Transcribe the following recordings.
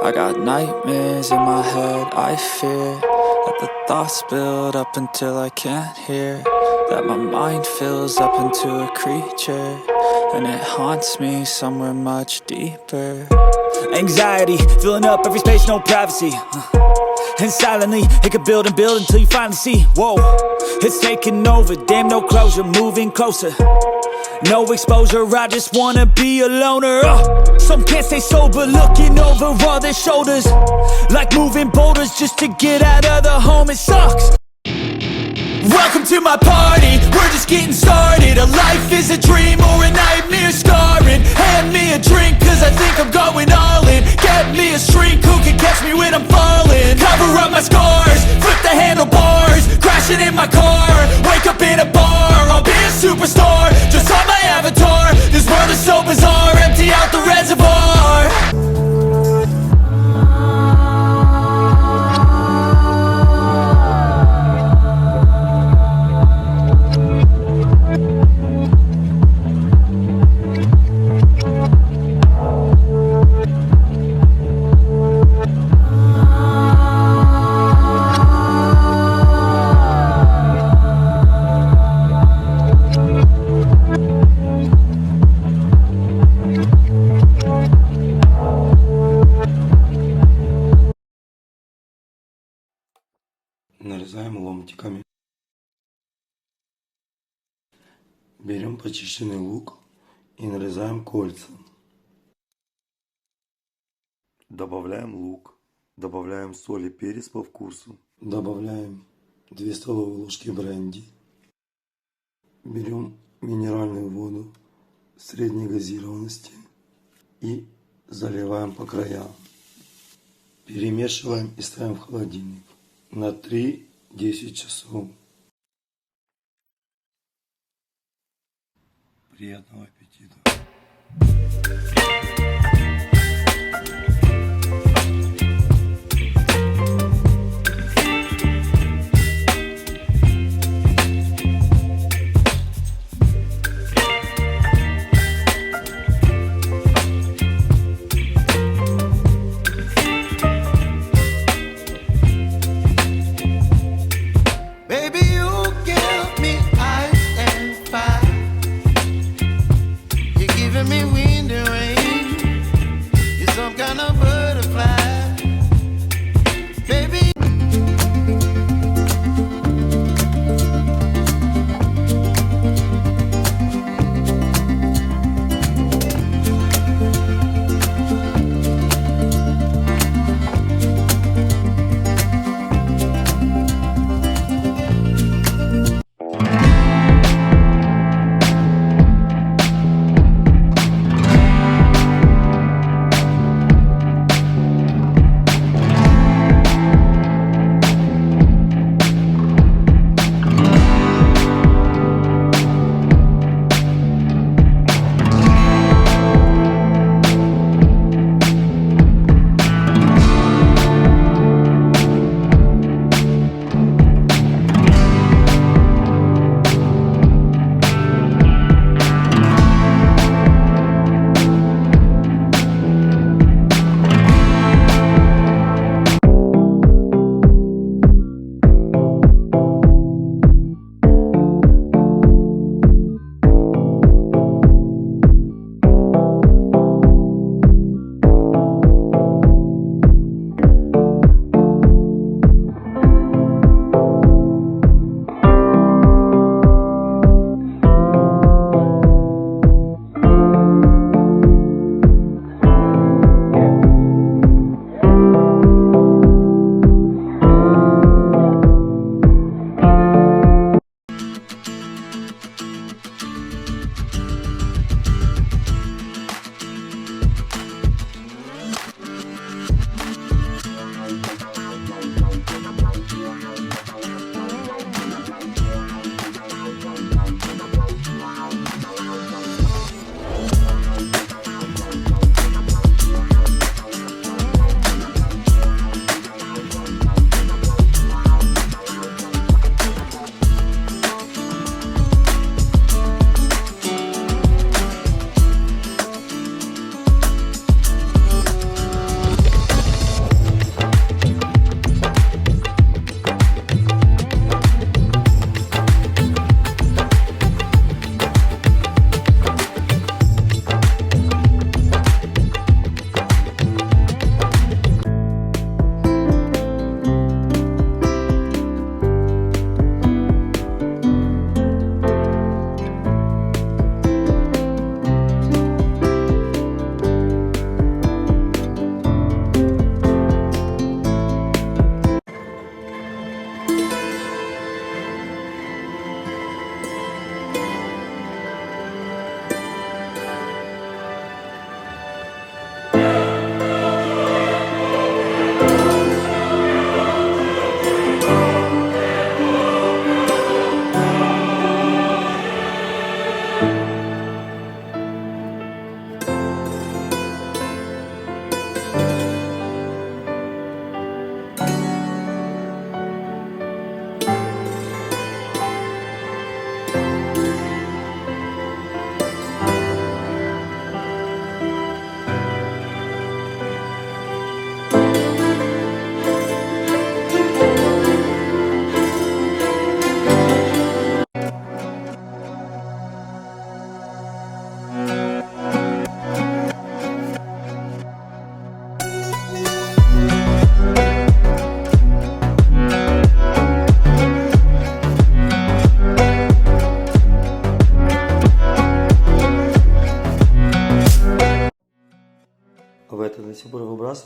I got nightmares in my head, I fear that the thoughts build up until I can't hear, that my mind fills up into a creature, and it haunts me somewhere much deeper. Anxiety, filling up every space, no privacy. And silently, it could build and build until you finally see, whoa, it's taking over, damn no closure, moving closer. No exposure, I just wanna be a loner. Some can't stay sober, looking over all their shoulders, like moving boulders just to get out of the home, it sucks. Welcome to my party, we're just getting started. A life is a dream or a nightmare scarring. Hand me a drink cause I think I'm going all in. Get me a shrink who can catch me when I'm falling. Cover up my scars, flip the handlebars, crashing in my car, wake up in a bar. I'll be a superstar, just on my avatar. This world is so bizarre, empty out the reservoir. Нарезаем ломтиками. Берем почищенный лук и нарезаем кольца. Добавляем лук. Добавляем соль и перец по вкусу. Добавляем 2 столовые ложки бренди. Берем минеральную воду средней газированности и заливаем по краям. Перемешиваем и ставим в холодильник на 3-10 часов. Приятного аппетита! Me wind and rain.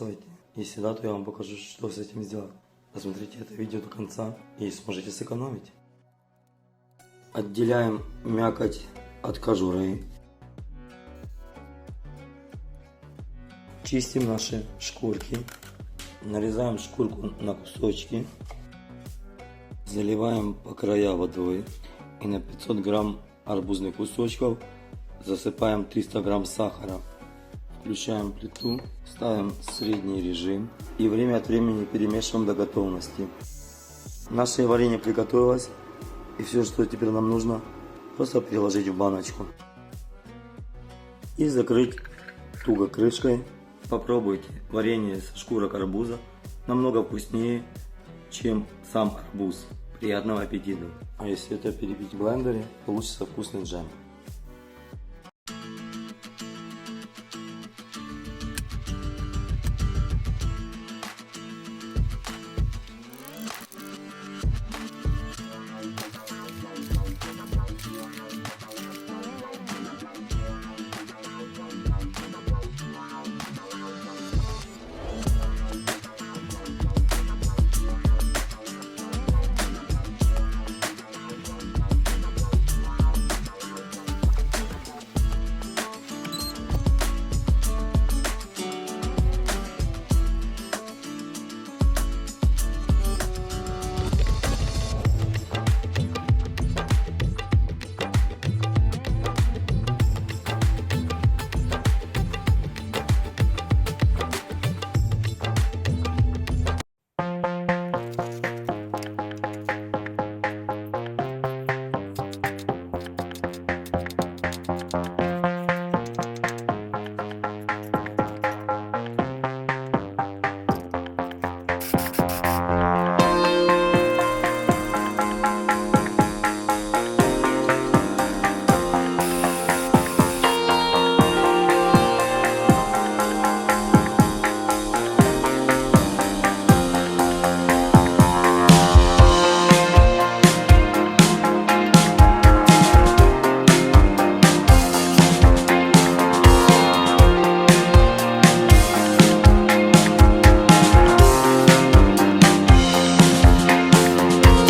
выбрасывайте. Если да, то я вам покажу, что с этим сделать. Посмотрите это видео до конца и сможете сэкономить. Отделяем мякоть от кожуры. Чистим наши шкурки. Нарезаем шкурку на кусочки. Заливаем по края водой. И на 500 грамм арбузных кусочков засыпаем 300 грамм сахара. Включаем плиту, ставим средний режим и время от времени перемешиваем до готовности. Наше варенье приготовилось, и все, что теперь нам нужно, просто переложить в баночку и закрыть туго крышкой. Попробуйте, варенье со шкурок арбуза намного вкуснее, чем сам арбуз. Приятного аппетита! А если это перебить в блендере, получится вкусный джем.